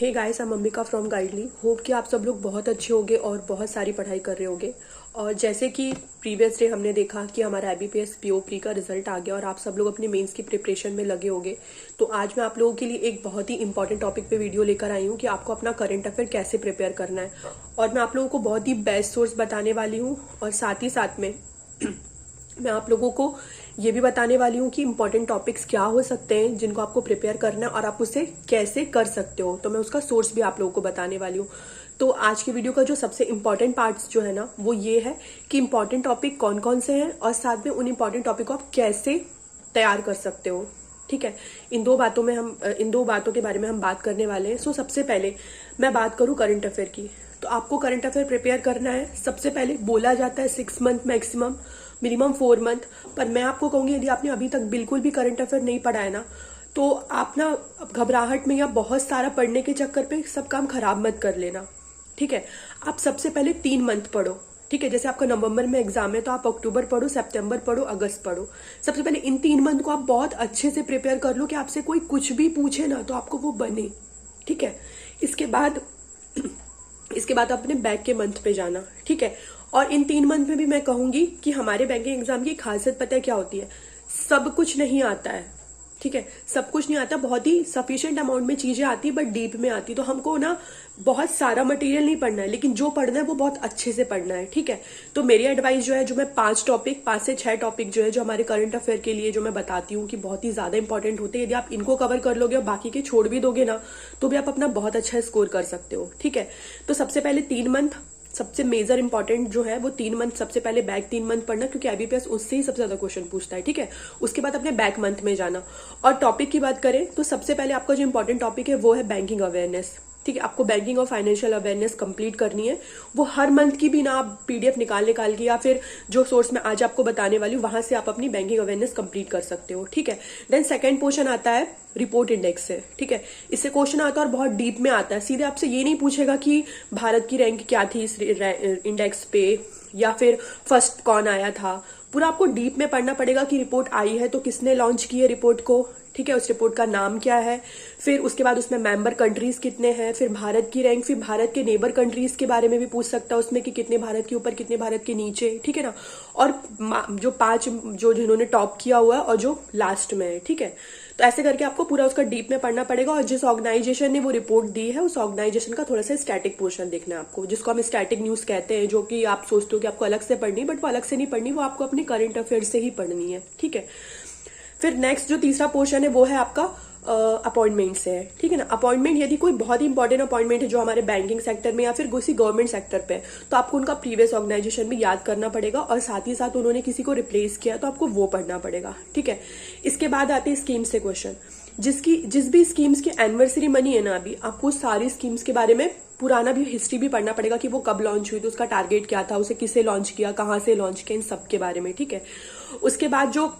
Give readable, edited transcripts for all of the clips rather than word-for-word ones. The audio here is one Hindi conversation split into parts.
Hey guys, I'm Ambika from Guidely. Hope कि आप सब लोग बहुत अच्छे होंगे और बहुत सारी पढ़ाई कर रहे होंगे। और जैसे कि प्रीवियस डे हमने देखा कि हमारा IBPS PO प्री का रिजल्ट आ गया और आप सब लोग अपने मेंस की प्रिपरेशन में लगे होंगे। तो आज मैं आप लोगों के लिए एक बहुत ही इंपॉर्टेंट टॉपिक पे वीडियो लेकर आई हूँ कि आपको अपना करंट अफेयर कैसे प्रिपेयर करना है। और मैं आप लोगों को बहुत ही बेस्ट सोर्स बताने वाली हूँ और साथ ही साथ में मैं आप लोगों को ये भी बताने वाली हूँ कि इंपॉर्टेंट टॉपिक्स क्या हो सकते हैं जिनको आपको प्रिपेयर करना है और आप उसे कैसे कर सकते हो। तो मैं उसका सोर्स भी आप लोगों को बताने वाली हूँ। तो आज की वीडियो का जो सबसे इंपॉर्टेंट पार्ट्स जो है ना वो ये है कि इंपॉर्टेंट टॉपिक कौन कौन से हैं और साथ में उन इंपॉर्टेंट टॉपिक को आप कैसे तैयार कर सकते हो। ठीक है, इन दो बातों के बारे में हम बात करने वाले हैं। सो सबसे पहले मैं बात करूँ करंट अफेयर की। तो आपको करंट अफेयर प्रिपेयर करना है। सबसे पहले बोला जाता है 6 मंथ मैक्सिमम, मिनिमम 4 मंथ। पर मैं आपको कहूंगी यदि आपने अभी तक बिल्कुल भी करंट अफेयर नहीं पढ़ा है ना तो आप ना घबराहट में या बहुत सारा पढ़ने के चक्कर पे सब काम खराब मत कर लेना। ठीक है, आप सबसे पहले 3 मंथ पढ़ो। ठीक है, जैसे आपका नवंबर में एग्जाम है तो आप अक्टूबर पढ़ो, सितंबर पढ़ो, अगस्त पढ़ो। सबसे पहले इन 3 मंथ को आप बहुत अच्छे से प्रिपेयर कर लो कि आपसे कोई कुछ भी पूछे ना तो आपको वो बने। ठीक है, इसके बाद अपने बैक के मंथ पे जाना। ठीक है, और इन 3 मंथ में भी मैं कहूंगी कि हमारे बैंकिंग एग्जाम की खासियत पता है क्या होती है? सब कुछ नहीं आता है। ठीक है, सब कुछ नहीं आता, बहुत ही सफिशिएंट अमाउंट में चीजें आती है बट डीप में आती। तो हमको ना बहुत सारा मटेरियल नहीं पढ़ना है, लेकिन जो पढ़ना है वो बहुत अच्छे से पढ़ना है। ठीक है, तो मेरी एडवाइस जो है, जो मैं 5 से 6 टॉपिक जो है जो हमारे करंट अफेयर के लिए जो मैं बताती हूँ कि बहुत ही ज्यादा इंपॉर्टेंट होते हैं, यदि आप इनको कवर कर लोगे और बाकी के छोड़ भी दोगे ना तो भी आप अपना बहुत अच्छा स्कोर कर सकते हो। ठीक है, तो सबसे पहले 3 मंथ सबसे मेजर इंपॉर्टेंट जो है वो 3 मंथ। सबसे पहले बैक 3 मंथ पढ़ना क्योंकि IBPS उससे ही सबसे ज्यादा क्वेश्चन पूछता है। ठीक है, उसके बाद अपने बैक मंथ में जाना। और टॉपिक की बात करें तो सबसे पहले आपका जो इंपॉर्टेंट टॉपिक है वो है बैंकिंग अवेयरनेस। ठीक है, आपको बैंकिंग और फाइनेंशियल अवेयरनेस कंप्लीट करनी है। वो हर मंथ की भी ना आप PDF निकाल के या फिर जो सोर्स मैं आज आपको बताने वाली हूँ वहां से आप अपनी बैंकिंग अवेयरनेस कंप्लीट कर सकते हो। ठीक है, देन सेकंड पोर्शन आता है रिपोर्ट इंडेक्स से। ठीक है, इससे क्वेश्चन आता है और बहुत डीप में आता है। सीधे आपसे ये नहीं पूछेगा कि भारत की रैंक क्या थी इस इंडेक्स पे या फिर फर्स्ट कौन आया था। पूरा आपको डीप में पढ़ना पड़ेगा कि रिपोर्ट आई है तो किसने लॉन्च की है रिपोर्ट को। ठीक है, उस रिपोर्ट का नाम क्या है, फिर उसके बाद उसमें मेंबर कंट्रीज कितने हैं, फिर भारत की रैंक, फिर भारत के नेबर कंट्रीज के बारे में भी पूछ सकता है उसमें कि कितने भारत के ऊपर कितने भारत के नीचे। ठीक है ना, और जो 5 जो जिन्होंने टॉप किया हुआ है और जो लास्ट में है। ठीक है, तो ऐसे करके आपको पूरा उसका डीप में पढ़ना पड़ेगा। और जिस ऑर्गेनाइजेशन ने वो रिपोर्ट दी है उस ऑर्गेनाइजेशन का थोड़ा सा स्टैटिक पोर्शन देखना है आपको, जिसको हम स्टैटिक न्यूज कहते हैं, जो कि आप सोचते हो कि आपको अलग से पढ़नी, बट वो अलग से नहीं पढ़नी, वो आपको अपने करंट अफेयर से ही पढ़नी है। ठीक है, फिर नेक्स्ट जो तीसरा पोर्शन है वो है आपका अपॉइंटमेंट से है। ठीक है ना, अपॉइंटमेंट यदि कोई बहुत ही इंपॉर्टेंट अपॉइंटमेंट है जो हमारे बैंकिंग सेक्टर में या फिर किसी गवर्नमेंट सेक्टर पे, तो आपको उनका प्रीवियस ऑर्गेनाइजेशन भी याद करना पड़ेगा और साथ ही साथ उन्होंने किसी को रिप्लेस किया तो आपको वो पढ़ना पड़ेगा। ठीक है, इसके बाद आते हैं स्कीम से क्वेश्चन। जिस भी स्कीम्स की एनिवर्सरी मनी है ना, अभी आपको सारी स्कीम्स के बारे में पुराना भी हिस्ट्री भी पढ़ना पड़ेगा कि वो कब लॉन्च हुई, तो उसका टारगेट क्या था, उसे किससे लॉन्च किया, कहाँ से लॉन्च किया, इन सब के बारे में। ठीक है, उसके बाद जो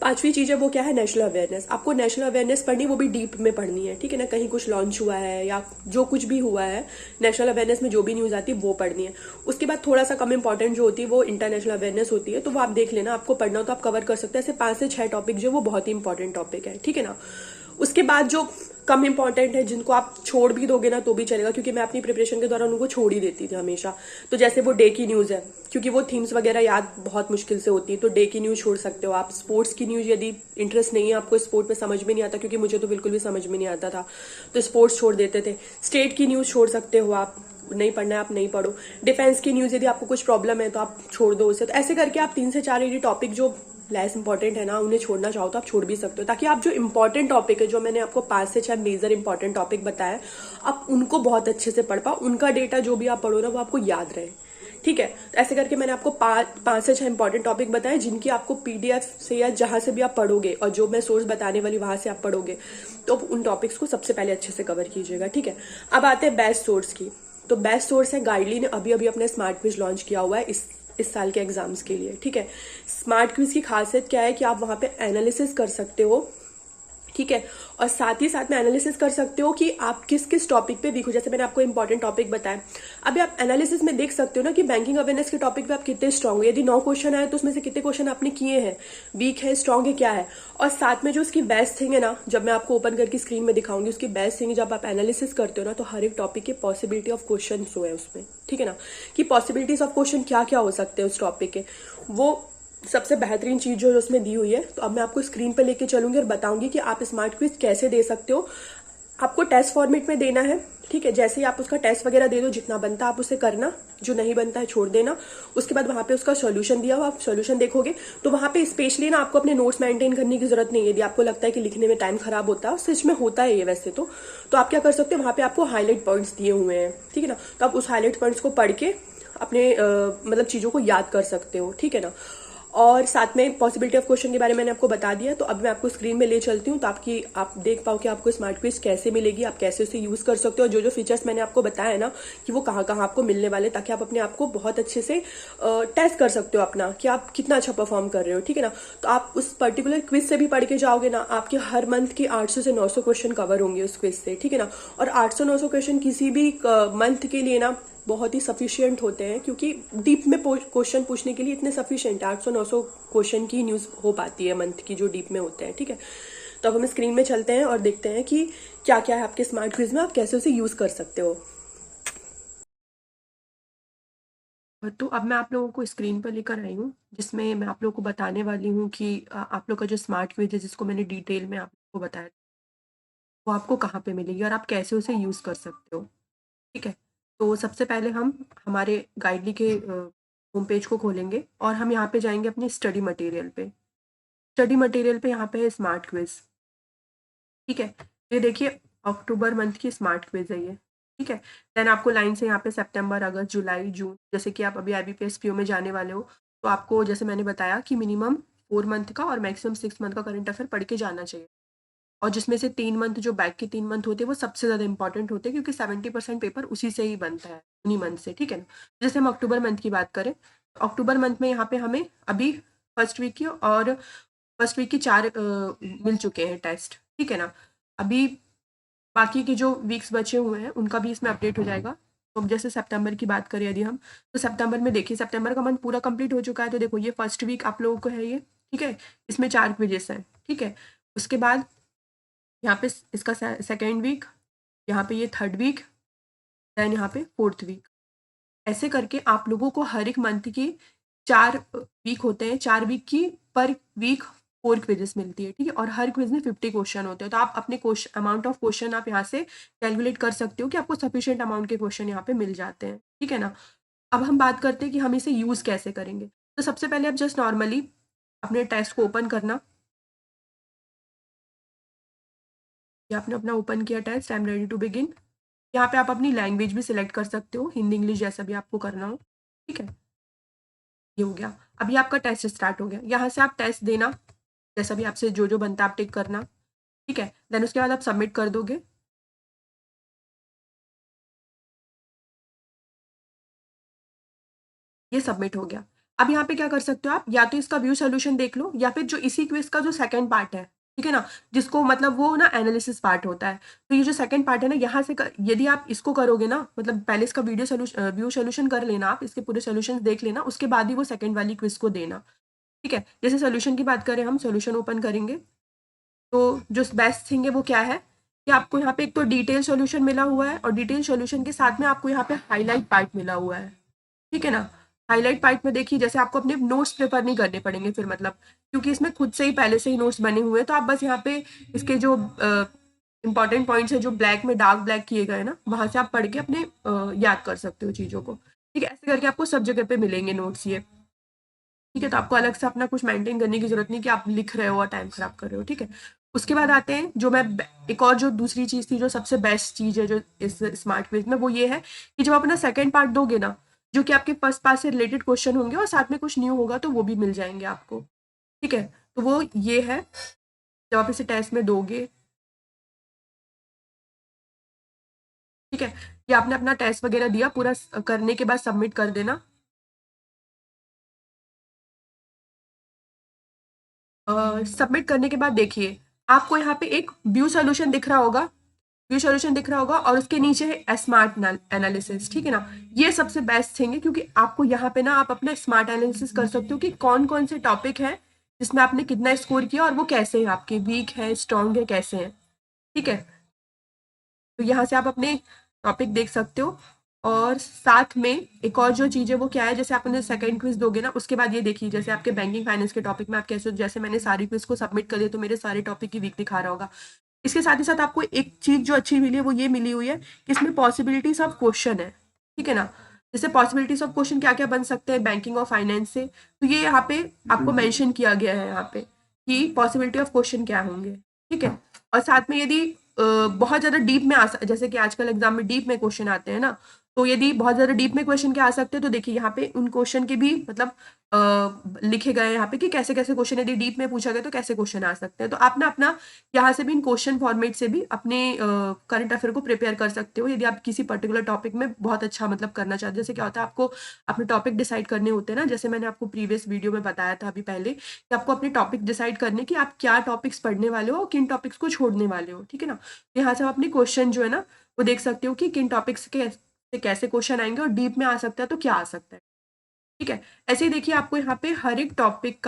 5वीं चीज है वो क्या है? National awareness. आपको नेशनल अवेयरनेस पढ़नी, वो भी डीप में पढ़नी है। ठीक है ना, कहीं कुछ लॉन्च हुआ है या जो कुछ भी हुआ है नेशनल अवेयरनेस में जो भी न्यूज आती है वो पढ़नी है। उसके बाद थोड़ा सा कम इंपॉर्टेंट जो होती है वो इंटरनेशनल अवेयरनेस होती है, तो वो आप देख लेना, आपको पढ़ना हो तो आप कवर कर सकते हैं। ऐसे 5 से 6 टॉपिक जो वो बहुत ही इंपॉर्टेंट टॉपिक है। ठीक है ना, उसके बाद जो कम इंपॉर्टेंट है जिनको आप छोड़ भी दोगे ना तो भी चलेगा, क्योंकि मैं अपनी प्रिपरेशन के दौरान उनको छोड़ ही देती थी हमेशा। तो जैसे वो डे की न्यूज है, क्योंकि वो थीम्स वगैरह याद बहुत मुश्किल से होती है, तो डे की न्यूज छोड़ सकते हो आप। स्पोर्ट्स की न्यूज यदि इंटरेस्ट नहीं है आपको, स्पोर्ट में समझ में नहीं आता, क्योंकि मुझे तो बिल्कुल भी समझ में नहीं आता था, तो स्पोर्ट्स छोड़ देते थे। स्टेट की न्यूज छोड़ सकते हो आप, नहीं पढ़ना है आप नहीं पढ़ो। डिफेंस की न्यूज यदि आपको कुछ प्रॉब्लम है तो आप छोड़ दो उसे। तो ऐसे करके आप 3 से 4 यदि टॉपिक जो लेस इंपॉर्टेंट है ना उन्हें छोड़ना चाहो तो आप छोड़ भी सकते हो, ताकि आप जो इंपॉर्टेंट टॉपिक है, जो मैंने आपको 5 से 6 मेजर इंपॉर्टेंट टॉपिक बताया, आप उनको बहुत अच्छे से पढ़ पाओ, उनका डेटा जो भी आप पढ़ो ना वो आपको याद रहे। ठीक है, तो ऐसे करके मैंने आपको 5 से 6 इंपॉर्टेंट टॉपिक बताए जिनकी आपको PDF से या जहां से भी आप पढ़ोगे और जो मैं सोर्स बताने वाली वहां से आप पढ़ोगे तो उन टॉपिक्स को सबसे पहले अच्छे से कवर कीजिएगा। ठीक है, अब आते हैं बेस्ट सोर्स की। तो बेस्ट सोर्स है गाइडली ने अभी अपने स्मार्ट क्विज लॉन्च किया हुआ है इस साल के एग्जाम्स के लिए। ठीक है, स्मार्ट क्विज की खासियत क्या है कि आप वहां पे एनालिसिस कर सकते हो ठीक है। और साथ ही साथ में एनालिसिस कर सकते हो कि आप किस किस टॉपिक पे वीक हो। जैसे मैंने आपको इंपॉर्टेंट टॉपिक बताया, अभी आप एनालिसिस में देख सकते हो ना कि बैंकिंग अवेयरनेस के टॉपिक पे आप कितने स्ट्रांग हो। यदि 9 क्वेश्चन आए तो उसमें से कितने क्वेश्चन आपने किए हैं, वीक है, स्ट्रांग है, क्या है। और साथ में जो उसकी बेस्ट थिंग है ना, जब मैं आपको ओपन करके स्क्रीन में दिखाऊंगी, उसकी बेस्ट थिंग जब आप एनालिसिस करते हो ना, तो हर एक टॉपिक की पॉसिबिलिटी ऑफ क्वेश्चन हो है उसमें, ठीक है ना, कि पॉसिबिलिटीज ऑफ क्वेश्चन क्या क्या हो सकते हैं उस टॉपिक के। वो सबसे बेहतरीन चीज जो उसमें दी हुई है। तो अब मैं आपको स्क्रीन पे लेके चलूंगी और बताऊंगी कि आप स्मार्ट क्विज कैसे दे सकते हो। आपको टेस्ट फॉर्मेट में देना है, ठीक है। जैसे ही आप उसका टेस्ट वगैरह दे दो, जितना बनता है आप उसे करना, जो नहीं बनता है छोड़ देना। उसके बाद वहां पे उसका सॉल्यूशन दिया हुआ, आप सॉल्यूशन देखोगे तो वहां पे स्पेशली ना आपको अपने नोट्स मेंटेन करने की जरूरत नहीं है। यदि आपको लगता है कि लिखने में टाइम खराब होता है, सच में होता है ये वैसे तो आप क्या कर सकते हो, वहां पे आपको हाईलाइट पॉइंट्स दिए हुए हैं, ठीक है ना। तो आप उस हाईलाइट पॉइंट्स को पढ़ के अपने मतलब चीजों को याद कर सकते हो, ठीक है ना। और साथ में पॉसिबिलिटी ऑफ क्वेश्चन के बारे में मैंने आपको बता दिया। तो अब मैं आपको स्क्रीन में ले चलती हूँ तो आप देख पाओ कि आपको स्मार्ट क्विज कैसे मिलेगी, आप कैसे उसे यूज कर सकते हो, और जो जो फीचर्स मैंने आपको बताया ना कि वो कहाँ कहाँ आपको मिलने वाले, ताकि आप अपने आप को बहुत अच्छे से टेस्ट कर सकते हो अपना कि आप कितना अच्छा परफॉर्म कर रहे हो, ठीक है ना। तो आप उस पर्टिकुलर क्विज से भी पढ़ के जाओगे ना, आपके हर मंथ के 800 से 900 क्वेश्चन कवर होंगे उस क्विज से, ठीक है ना। और 800-900 क्वेश्चन किसी भी मंथ के लिए ना बहुत ही सफिशियंट होते हैं, क्योंकि डीप में क्वेश्चन पूछने के लिए इतने सफिशियंट है। 800-900 क्वेश्चन की न्यूज हो पाती है मंथ की, जो डीप में होते हैं, ठीक है। तो अब हम स्क्रीन में चलते हैं और देखते हैं कि क्या क्या है आपके स्मार्ट क्विज में, आप कैसे उसे यूज कर सकते हो। तो अब मैं आप लोगों को स्क्रीन पर लेकर आई हूँ, जिसमें मैं आप लोगों को बताने वाली हूँ कि आप लोग का जो स्मार्ट क्विज है, जिसको मैंने डिटेल में आपको बताया, वो आपको कहाँ पे मिलेगी और आप कैसे उसे यूज कर सकते हो, ठीक है। तो सबसे पहले हम हमारे गाइडली के होम पेज को खोलेंगे और हम यहाँ पे जाएंगे अपने स्टडी मटेरियल पे। स्टडी मटेरियल पे यहाँ पे है स्मार्ट क्विज, ठीक है। ये देखिए अक्टूबर मंथ की स्मार्ट क्विज है ये, ठीक है। देन आपको लाइन से यहाँ पे सितंबर, अगस्त, जुलाई, जून, जैसे कि आप अभी IBPS PO में जाने वाले हो, तो आपको जैसे मैंने बताया कि मिनिमम 4 मंथ का और मैक्सिमम 6 मंथ का करंट अफेयर पढ़ के जाना चाहिए। और जिसमें से 3 मंथ, जो बैक के 3 मंथ होते हैं, वो सबसे ज्यादा इंपॉर्टेंट होते हैं, क्योंकि 70% पेपर उसी से ही बनता है, उन्हीं मंथ से, ठीक है ना। जैसे हम अक्टूबर मंथ की बात करें, अक्टूबर मंथ में यहाँ पे हमें अभी फर्स्ट वीक की और फर्स्ट वीक की 4 मिल चुके हैं टेस्ट, ठीक है ना। अभी बाकी के जो वीक्स बचे हुए हैं उनका भी इसमें अपडेट हो जाएगा। तो जैसे सितंबर की बात करें यदि हम, तो सितंबर में देखिए सितंबर का मंथ पूरा कंप्लीट हो चुका है। तो देखो ये फर्स्ट वीक आप लोगों को है ये, ठीक है। इसमें 4 क्विजेस हैं, ठीक है। उसके बाद यहाँ पे इसका सेकेंड वीक, यहाँ पे ये थर्ड वीक, देन यहाँ पे फोर्थ वीक। ऐसे करके आप लोगों को हर एक मंथ की 4 वीक होते हैं, 4 वीक की पर वीक 4 क्विजेस मिलती है, ठीक है। और हर क्विज में 50 क्वेश्चन होते हैं। तो आप अपने क्वेश्चन, अमाउंट ऑफ क्वेश्चन आप यहाँ से कैलकुलेट कर सकते हो कि आपको सफिशिएंट अमाउंट के क्वेश्चन यहाँ पे मिल जाते हैं, ठीक है ना। अब हम बात करते हैं कि हम इसे यूज कैसे करेंगे। तो सबसे पहले आप जस्ट नॉर्मली अपने टेस्ट को ओपन करना। ये आपने अपना ओपन किया test, I am ready to begin. यहाँ पे आप अपनी लैंग्वेज भी सिलेक्ट कर सकते हो, हिंदी इंग्लिश जैसा भी आपको करना हो, ठीक है। ये हो गया। अभी आपका टेस्ट स्टार्ट हो गया। यहाँ से आप टेस्ट देना, जैसा भी आपसे जो जो बनता है आप टिक करना, ठीक है। देन उसके बाद आप सबमिट कर दोगे। ये सबमिट हो गया। अब यहाँ पे क्या कर सकते हो आप, या तो इसका व्यू सोल्यूशन देख लो, या फिर जो इसी क्विज का जो सेकंड पार्ट है, ठीक है ना, जिसको मतलब वो ना एनालिसिस पार्ट होता है। तो ये जो सेकंड पार्ट है ना, यहाँ से यदि आप इसको करोगे ना, मतलब पहले इसका वीडियो सोल्यूशन, व्यू सोल्यूशन कर लेना, आप इसके पूरे सोल्यूशन देख लेना, उसके बाद ही वो सेकंड वाली क्विज को देना, ठीक है। जैसे सोल्यूशन की बात करें, हम सोल्यूशन ओपन करेंगे, तो जो बेस्ट थिंग है वो क्या है कि आपको यहाँ पे एक तो डिटेल सॉल्यूशन मिला हुआ है, और डिटेल सॉल्यूशन के साथ में आपको यहाँ पे हाईलाइट पार्ट मिला हुआ है, ठीक है ना। हाईलाइट पार्ट में देखिए, जैसे आपको अपने नोट्स प्रिपेयर नहीं करने पड़ेंगे फिर, मतलब क्योंकि इसमें खुद से ही पहले से ही नोट्स बने हुए हैं। तो आप बस यहाँ पे इसके जो इंपॉर्टेंट पॉइंट्स है, जो ब्लैक में डार्क ब्लैक किए गए ना, वहां से आप पढ़ के अपने याद कर सकते हो चीजों को, ठीक है। ऐसे करके आपको सब जगह पे मिलेंगे नोट्स ये, ठीक है। तो आपको अलग से अपना कुछ मेंटेन करने की जरूरत नहीं कि आप लिख रहे हो और टाइम खराब कर रहे हो, ठीक है। उसके बाद आते हैं जो मैं एक और जो दूसरी चीज थी, जो सबसे बेस्ट चीज है जो इस स्मार्ट क्विज में, वो ये है कि जब आप अपना सेकंड पार्ट दोगे ना, जो कि आपके फर्स्ट पार्ट से रिलेटेड क्वेश्चन होंगे और साथ में कुछ न्यू होगा, तो वो भी मिल जाएंगे आपको, ठीक है। तो वो ये है, जब आप इसे टेस्ट में दोगे, ठीक है, ये आपने अपना टेस्ट वगैरह दिया, पूरा करने के बाद सबमिट कर देना। सबमिट करने के बाद देखिए आपको यहाँ पे एक व्यू सोल्यूशन दिख रहा होगा, व्यू सोल्यूशन दिख रहा होगा और उसके नीचे है स्मार्ट एनालिसिस, ठीक है ना। ये सबसे बेस्ट थिंग है क्योंकि आपको यहाँ पे ना आप अपना स्मार्ट एनालिसिस कर सकते हो कि कौन कौन से टॉपिक है जिसमें आपने कितना स्कोर किया और वो कैसे हैं, आपके वीक है, स्ट्रॉन्ग है, कैसे हैं, ठीक है। तो यहाँ से आप अपने टॉपिक देख सकते हो। और साथ में एक और जो चीज़ है वो क्या है, जैसे आप मुझे सेकंड क्विज दोगे ना, उसके बाद ये देखिए जैसे आपके बैंकिंग फाइनेंस के टॉपिक में आप कैसे, जैसे मैंने सारी क्विज को सबमिट कर दिया तो मेरे सारे टॉपिक की वीक दिखा रहा होगा। इसके साथ ही साथ आपको एक चीज़ जो अच्छी मिली है वो ये मिली हुई है कि इसमें पॉसिबिलिटीज ऑफ क्वेश्चन है, ठीक है ना। जैसे पॉसिबिलिटीज ऑफ क्वेश्चन क्या क्या बन सकते हैं बैंकिंग और फाइनेंस से, तो ये यहाँ पे आपको मेंशन किया गया है यहाँ पे कि पॉसिबिलिटी ऑफ क्वेश्चन क्या होंगे, ठीक है। और साथ में यदि बहुत ज़्यादा डीप में जैसे कि आजकल एग्जाम में डीप में क्वेश्चन आते हैं ना, तो यदि बहुत ज़्यादा डीप में क्वेश्चन क्या आ सकते हैं तो देखिए यहाँ पे उन क्वेश्चन के भी मतलब लिखे गए हैं यहाँ पे कि कैसे कैसे क्वेश्चन यदि डीप में पूछा गया तो कैसे क्वेश्चन आ सकते हैं। तो आप ना अपना यहाँ से भी इन क्वेश्चन फॉर्मेट से भी अपने करंट अफेयर को प्रिपेयर कर सकते हो यदि आप किसी पर्टिकुलर टॉपिक में बहुत अच्छा मतलब करना चाहते हो। जैसे क्या होता है आपको अपने टॉपिक डिसाइड करने होते हैं ना, जैसे मैंने आपको प्रीवियस वीडियो में बताया था अभी पहले कि आपको अपने टॉपिक डिसाइड करने कि आप क्या टॉपिक्स पढ़ने वाले हो और किन टॉपिक्स को छोड़ने वाले हो, ठीक है ना। तो यहाँ से आप अपने क्वेश्चन जो है ना वो देख सकते हो कि किन टॉपिक्स के कैसे क्वेश्चन आएंगे और डीप में आ सकता है तो क्या आ सकता है, ठीक है। ऐसे ही देखिए आपको यहाँ पे हर एक टॉपिक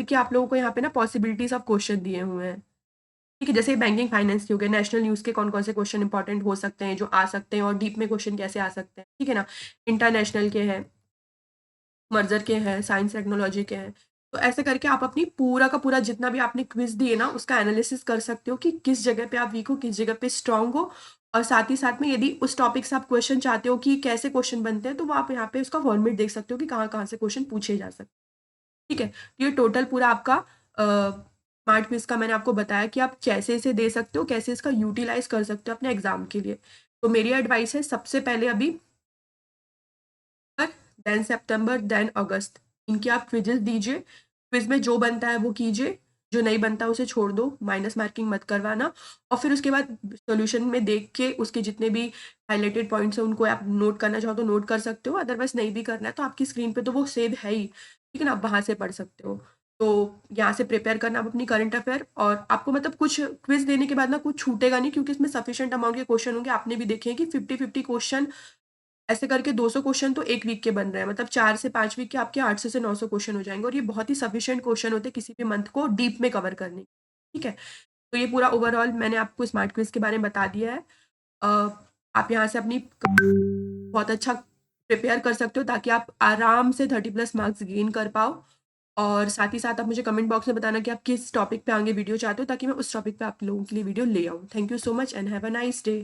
के आप लोगों को यहाँ पे ना पॉसिबिलिटीज ऑफ क्वेश्चन दिए हुए हैं, ठीक है। जैसे बैंकिंग फाइनेंस के हो गए, नेशनल न्यूज़ के कौन कौन से क्वेश्चन इंपॉर्टेंट हो सकते हैं जो आ सकते हैं और डीप में क्वेश्चन कैसे आ सकते हैं, ठीक है ना। इंटरनेशनल के हैं, मर्जर के हैं, साइंस टेक्नोलॉजी के हैं। तो ऐसे करके आप अपनी पूरा का पूरा जितना भी आपने क्विज दिए ना उसका एनालिसिस कर सकते हो कि किस जगह पे आप वीक हो, किस जगह पे स्ट्रांग हो। और साथ ही साथ में यदि उस टॉपिक से आप क्वेश्चन चाहते हो कि कैसे क्वेश्चन बनते हैं तो वो आप यहाँ पे उसका फॉर्मेट देख सकते हो कि कहाँ कहाँ से क्वेश्चन पूछे जा सकते हैं, ठीक है। तो ये टोटल पूरा आपका स्मार्ट क्विज का मैंने आपको बताया कि आप कैसे इसे दे सकते हो, कैसे इसका यूटिलाइज कर सकते हो अपने एग्जाम के लिए। तो मेरी एडवाइस है सबसे पहले अभी देन सितंबर देन अगस्त इनके आप क्विजेस दीजिए, क्विज में जो बनता है वो कीजिए, जो नहीं बनता उसे छोड़ दो, माइनस मार्किंग मत करवाना। और फिर उसके बाद सॉल्यूशन में देख के उसके जितने भी हाईलाइटेड पॉइंट्स हैं उनको आप नोट करना चाहो तो नोट कर सकते हो, अदरवाइज नहीं भी करना है तो आपकी स्क्रीन पे तो वो सेव है ही, ठीक है ना, आप वहाँ से पढ़ सकते हो। तो यहाँ से प्रिपेयर करना आप अपनी करंट अफेयर, और आपको मतलब कुछ क्विज देने के बाद ना कुछ छूटेगा नहीं क्योंकि इसमें सफिशिएंट अमाउंट के क्वेश्चन होंगे। आपने भी देखे हैं कि 50-50 क्वेश्चन ऐसे करके 200 क्वेश्चन तो एक वीक के बन रहे हैं, मतलब 4 से 5 वीक के आपके 800 से 900 क्वेश्चन हो जाएंगे और ये बहुत ही सफिशिएंट क्वेश्चन होते हैं किसी भी मंथ को डीप में कवर करने के, ठीक है। तो ये पूरा ओवरऑल मैंने आपको स्मार्ट क्विज के बारे में बता दिया है। आप यहाँ से अपनी बहुत अच्छा प्रिपेयर कर सकते हो ताकि आप आराम से 30+ मार्क्स गेन कर पाओ। और साथ ही साथ आप मुझे कमेंट बॉक्स में बताना कि आप किस टॉपिक पे आगे वीडियो चाहते हो ताकि मैं उस टॉपिक पे आप लोगों के लिए वीडियो ले आऊँ। Thank you so much and have a nice day.